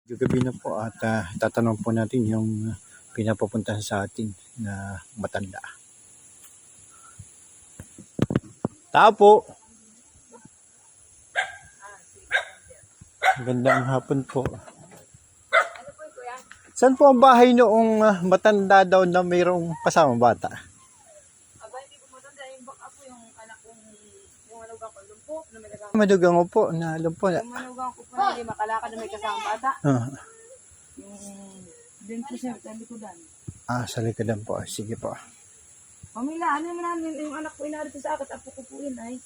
Gabi na po at tatanong po natin yung pinapapuntahan sa atin na matanda. Tao po! Gandang hapon po. Saan po ang bahay noong matanda daw na mayroong kasama bata? Aba, hindi ko matanda. Yung baka po yung anak kong, yung manugang ko, lumpo, na may kasama. Madugang ko po na lumpo na. Yung manugang ko po na hindi makalakad na may kasama bata. Yung, din po siya, sa likodan. Sa likadan po. Sige po. Pamila, ano naman namin, yung anak ko inarito sa akin, apo ko po yun ay.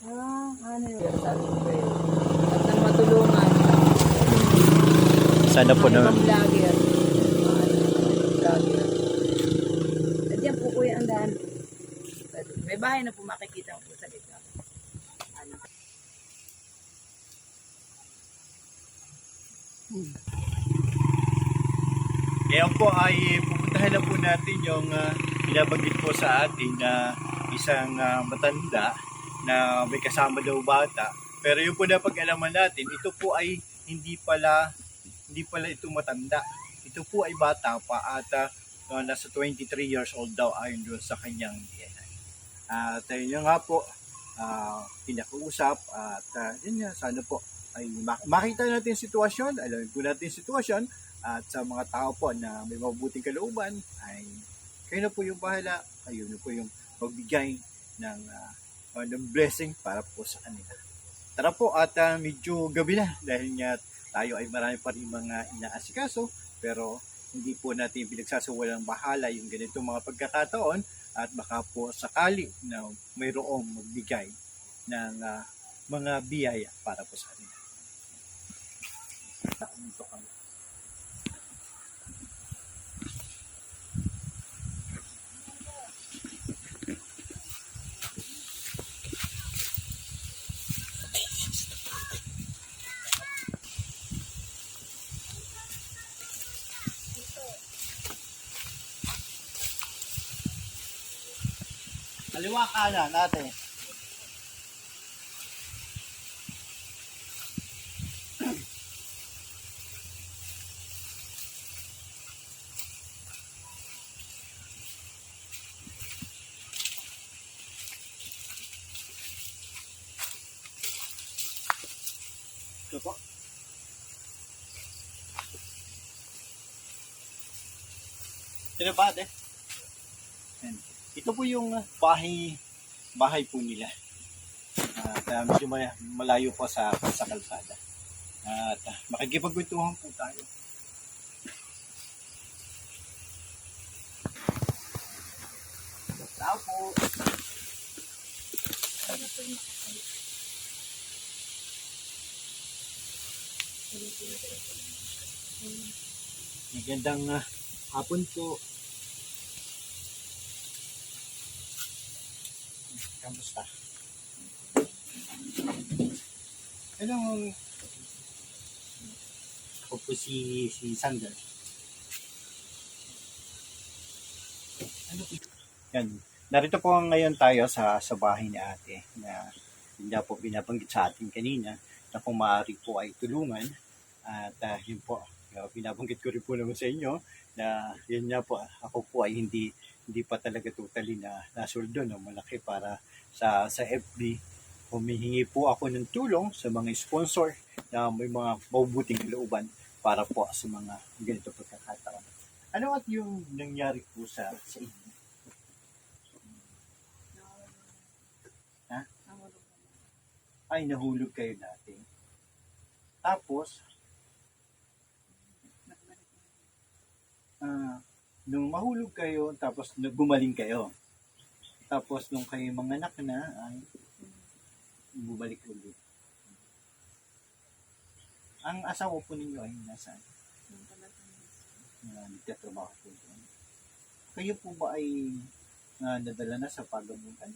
Ano yun? Sabi ko kayo. At nang matulungan. Sana po na. Ang vlogger. Vlogger. At yan po kuya ang daan. May bahay na po makikita po sa dito. Ano? Ngayon po ay pupuntahan na po natin yung binabanggit po sa atin na isang matanda na may kasama daw bata. Pero yung po na pag-alaman natin, ito po ay hindi pala ito matanda. Ito po ay bata pa at nasa 23 years old daw ayon doon sa kanyang DNA. At yun nga po, pinakausap at yun nga, sana po ay makita natin yung sitwasyon, alamin po natin yung sitwasyon at sa mga tao po na may mabuting kalooban ay kayo na po yung bahala, kayo na po yung magbigay ng blessing para po sa kanila. Tara po at medyo gabi na dahil nga tayo ay marami pa rin mga inaasikaso pero hindi po natin pinagsasawalang bahala yung ganitong mga pagkakataon at baka po sakali na mayroong magbigay ng mga biyaya para po sa kanila. Ito kami. Kaliwa kanan natin. Ito po. Sino ba ate? Ito po yung bahay po nila. At medyo malayo po sa kalsada. At makikipagkwentuhan po tayo. Tao po. Magandang hapon po. Kamusta? Anong ako po si Sander. Ano po? Yan. Narito po ngayon tayo sa bahay ni ate na hindi po binabanggit sa atin kanina na kung maaari po ay tulungan at yun po, binabanggit ko rin po naman sa inyo na yun nga po, ako po ay hindi pa talaga totally na nasuldo no, malaki para sa FB. Humihingi po ako ng tulong sa mga sponsor na may mga mabubuting kalooban para po sa mga ganito pagkakataon. Ano at yung nangyari po sa inyo? Ha? Ay, nahulog kayo dati. Tapos, nung mahulog kayo, tapos gumaling kayo. Tapos nung kayo mga anak na, ay bumalik ulit. Ang asawa po ninyo ay nasaan? Nagtatrabaho po doon. Kayo po ba ay nadala na sa pagamutan?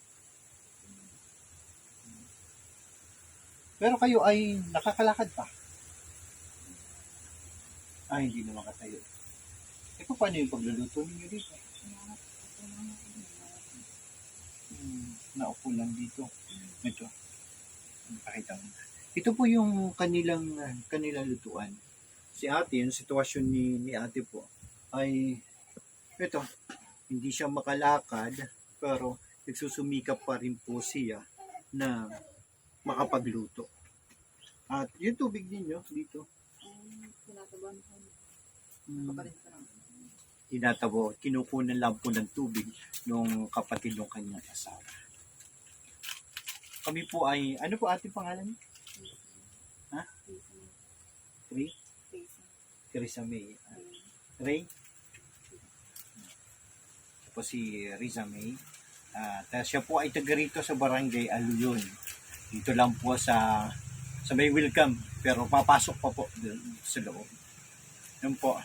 Pero kayo ay nakakalakad pa? Hindi na makatayo. Paano yung pagluluto ninyo dito? Naupo lang dito. Ito. Pakita mo. Ito po yung kanilang lutuan. si ate, yung sitwasyon ni ate po, ay ito, hindi siya makalakad, pero nagsusumikap pa rin po siya na makapagluto. At yung tubig ninyo dito, Tinataban ko. hmm, Kapalit ko lang. tinatabo, kinukunan lang po ng tubig nung kapatid ng kanyang asawa. Kami po ay, ano po ating pangalan? Ha? Ray? Teresa May. Ray? Siya po si Riza May. Siya po ay taga rito sa Barangay Aluyon. Dito lang po sa may welcome, pero papasok pa po dun sa loob. Yun po.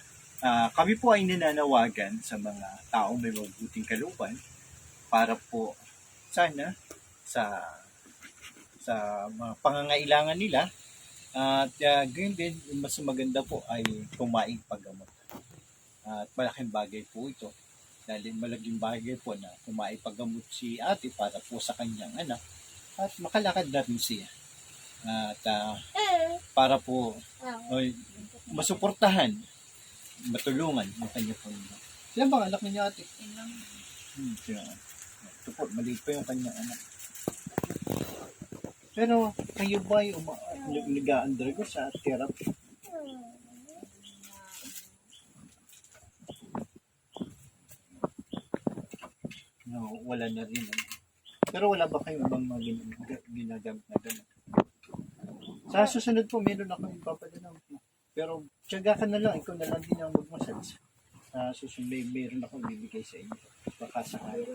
Kami po ay ninanawagan sa mga taong may mabuting kalooban para po sana sa mga pangangailangan nila at gayon din, mas maganda po ay kumain paggamot. At malaking bagay po ito dahil malaking bagay po na kumain paggamot si ate para po sa kanyang anak at makalakad na rin siya. At para po masuportahan, matulungan ng kanyang pamilya. Ilan bang anak niya ate? Ilang. Ito po, maliit pa yung kanyang anak. Pero kayo ba ay nag-undergo sa therapy? No, wala na rin. Pero wala ba kayong ibang mga ginagamit na gamit? Sa susunod po, meron akong ipapadala. Pero tiyaga ka na lang, ikaw na lang din ang mag-massage. Sa susunod, meron akong bibigay sa inyo. Baka sakali.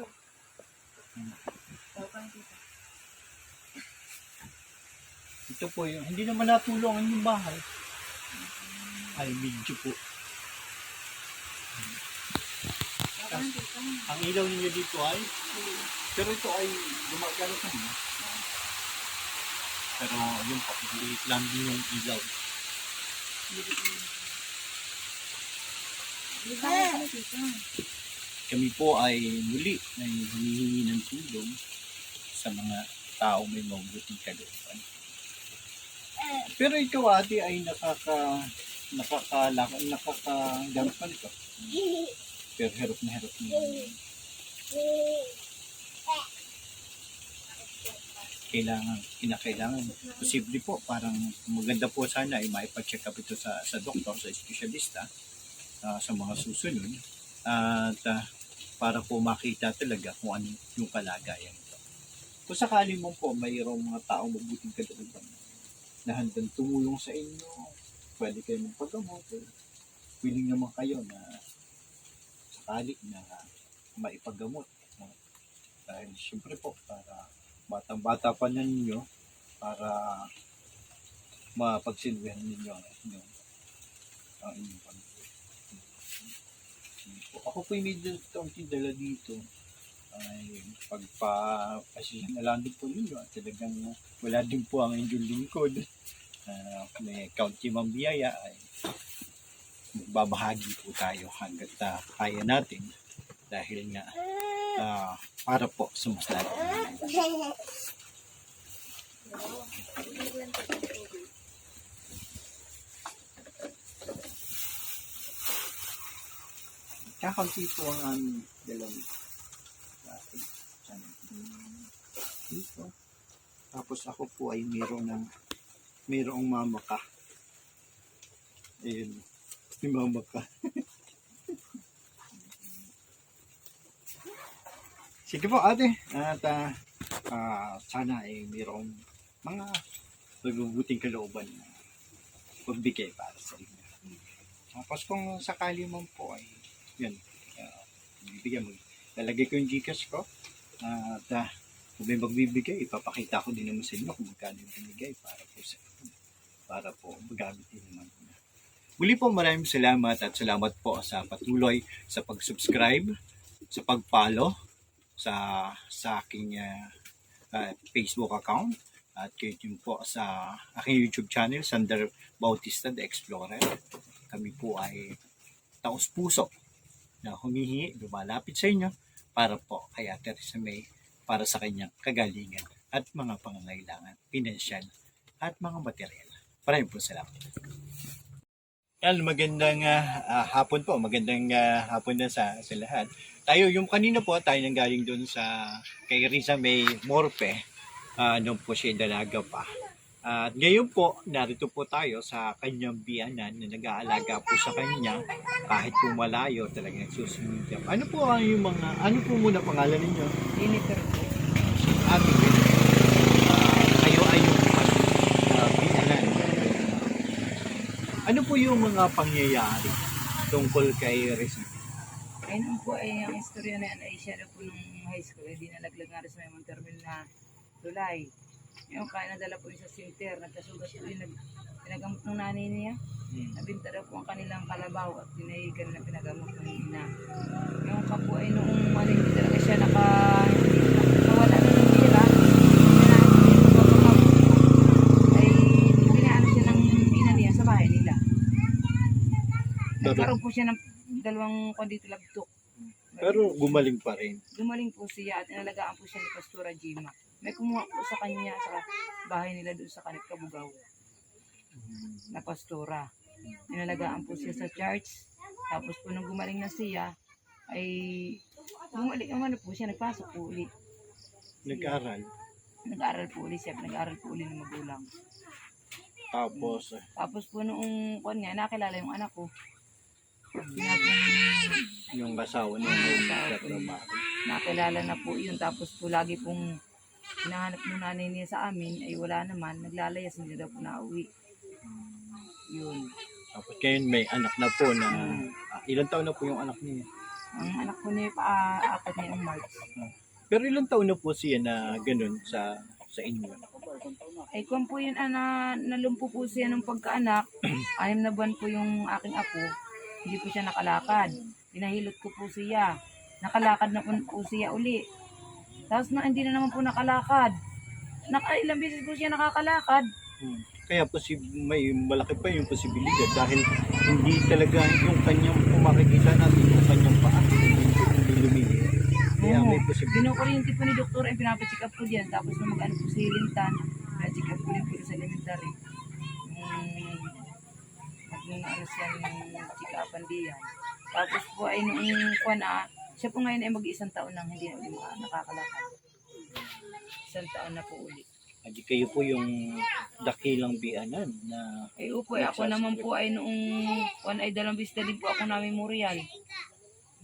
Ito po yung, hindi naman natulungan yung bahay. Ay, medyo po. Ang ilaw ninyo dito ay, pero ito ay gumagano ka na. Pero yun po, liit lang din yung ilaw. Kami po ay muli na humihingi ng tulong sa mga tao may mabuting kalooban. Pero ikaw ate ay nakakagamit pa nito. Pero hirap na hirap na. Kinakailangan. Posible po, parang maganda po sana ay maipa-check up ito sa doktor, sa espesyalista sa mga susunod. At para po makita talaga kung ano yung kalagayan ito. Kung sakali mo po mayroong mga taong mabuting kalooban na handang tumulong sa inyo, pwede kayo magpagamot. Willing naman kayo na sakali na maipagamot. Dahil siyempre po, para batang-bata pa na ninyo, para mapagsilbihan ninyo ang inyong pamilya. Ako po yung medyo kaunting dala dito. Ay pagpapasya na lang din po ninyo at talagang wala din po ang inyong lingkod. May kaunti mang biyaya ay magbabahagi po tayo hanggat kaya natin dahil nga para po sa mas lalo. Kakaunti po ang aming dalawang dito. Tapos ako po ay mayroong mama ka. Ayun. May mama ka. Sige po ate. At sana ay mayroong mga mabubuting kalooban na pagbigay para sa inyo. Tapos kung sakali mo po ay yun. Bibigyan mo. Lalagay ko yung Gcash ko. At kung may magbibigay, ipapakita ko din naman sa inyo kung magkano yung binigay para po sa inyo. Para po magamit din naman. Muli po maraming salamat at salamat po sa patuloy sa pag-subscribe, sa pag-follow sa aking Facebook account at kayo din po sa aking YouTube channel, Sander Bautista the Explorer. Kami po ay taos-puso na humihingi, lumalapit sa inyo para po kay Ate Teresa May para sa kanyang kagalingan at mga pangangailangan, pinansyal at mga material. Maraming po salamat. Yan, magandang hapon po. Magandang hapon na sa lahat. Tayo, yung kanina po, tayo nang galing doon sa kay Risa May Morpe. Nung po siya dalaga pa. At ngayon po, narito po tayo sa kanyang biyanan na nag-aalaga po sa kanya kahit po malayo talagang susunod niya. Ano po ang yung mga, ano po muna pangalan ninyo? Jennifer po. Ate Jennifer. Kayo ay yung biyanan. Ano po yung mga pangyayari tungkol kay Risa? Ayun po ay ang istorya na yan ay siya na po nung high school ay dinalaglag nga rin sa may Montermil na tulay. Yung kaya nadala po yung sa sinter, nagkasugat po yung pinagamot ng nanay niya. Nabinta daw po ang kanilang kalabaw at tinahigan na pinagamot ng ina. Yung kapo ay noong hindi talaga siya nakawala na ng pira. Ay binaan siya ng ina niya sa bahay nila. Nagkaroon po siya ng dalawang kondito labtok. Pero gumaling pa rin. Gumaling po siya at inalagaan po siya ni Pastora Jima. May kumuha po sa kanya sa bahay nila doon sa Kanit Kabugaw na pastora. Inalagaan po siya sa church. Tapos po nung gumaling na siya, ay bumalik naman po siya, nagpasok po ulit. Nag-aral. Nag-aaral po ulit siya, nag-aaral po ulit ng magulang. Tapos po noong nakilala yung anak ko. Yung asawa niya Nakilala na po yun. Tapos po lagi pong hinahanap ng nanay niya sa amin ay wala naman. Naglalayas, hindi daw po nauwi. Yun. Tapos ngayon may anak na po na ilang taon na po yung anak niya? Ang anak ko niya apat niya ang March. Pero ilang taon na po siya na ganun sa inyo? Ay kung po yun nalumpo po siya ng pagkaanak, 6 na buwan po yung aking apo, hindi po siya nakalakad. Pinahilot ko po siya. Nakalakad na po siya uli. Tapos hindi na naman po nakalakad. Ilang beses po siya nakakalakad. Kaya may malaki pa yung posibilidad dahil hindi talaga yung kanyang makikita natin yung kanyang paa. Hindi lumili. Kaya may posibilidad. Kinukuryente po ni doktor ay pinapacheck up ko diyan. Tapos nung mag-ano po si Lintan, pinacheck up ko din po sa elementary. Nag-ano siya ng check upan diyan. Tapos po ay noong siya po ngayon ay mag-1 taon nang hindi na uli nakakalakad. 1 taon na po uli. Hindi kayo po yung dakilang biyanan na... Ay upo, ako naman po ay noong ay 2 beses na din po ako na memorial.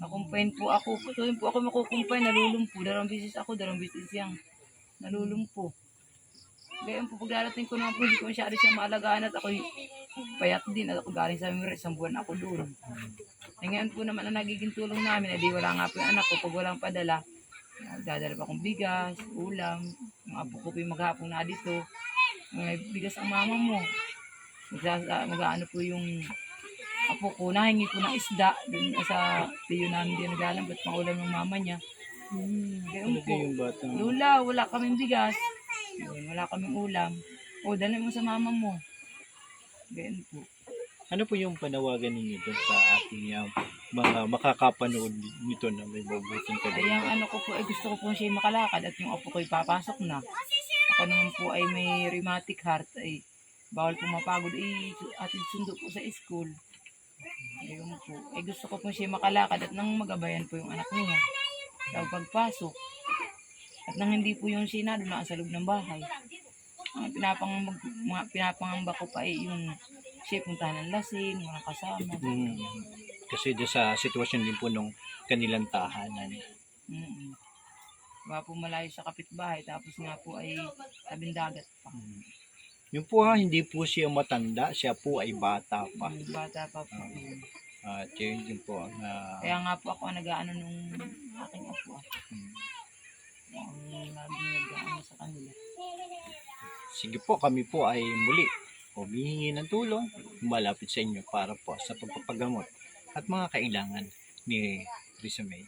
Nakumpain po ako. Tuwing po ako makukumpay, nalulumpo. 2 beses ako, 2 beses siyang nalulumpo. Ngayon po, pagdarating ko naman po, hindi ko masyari siya maalagaan at ako payat din. At ako galing sa memorial, 1 buwan ako doon. Ngayon po naman ang nagiging tulong namin, di wala nga po yung anak ko. Pag walang padala, dadala pa akong bigas, ulam, mga apo ko po yung maghapong na dito. May bigas ang mama mo. Mag-ano po yung apo ko, nahingi po ng isda dun sa tiyo namin din nagalambat pang ulam ng mama niya. Gayon po, Lula, wala kaming bigas. Wala kaming ulam. O, dala mo sa mama mo. Gayon po. Ano po yung panawagan ninyo doon sa ating mga makakapanood nito na may mabuting Ay, ang ano ko po, gusto ko po siya makalakad at yung apo ko papasok na. Ako naman po ay may rheumatic heart, ay bawal po mapagod, atid sundo po sa school. Ayun po. Ay gusto ko po siya makalakad at nang magabayan po yung anak niya sa pagpasok. At nang hindi po yung sinado na sa loob ng bahay. Ang pinapangamba ko pa ay yung siya puntahan ng lasing, mga kasama. Kasi doon sa sitwasyon din po nung kanilang tahanan. Diba po malayo sa kapitbahay, tapos nga po ay tabing dagat pa. Yung po hindi po siya matanda, siya po ay bata pa. Bata pa po. At yun din po ang... Kaya nga po ako nag-ano nung aking apo. Ang nag-ano sa kanila. Sige po, kami po ay muli humihingi ng tulong, malapit sa inyo para po sa pagpapagamot at mga kailangan ni Risa May.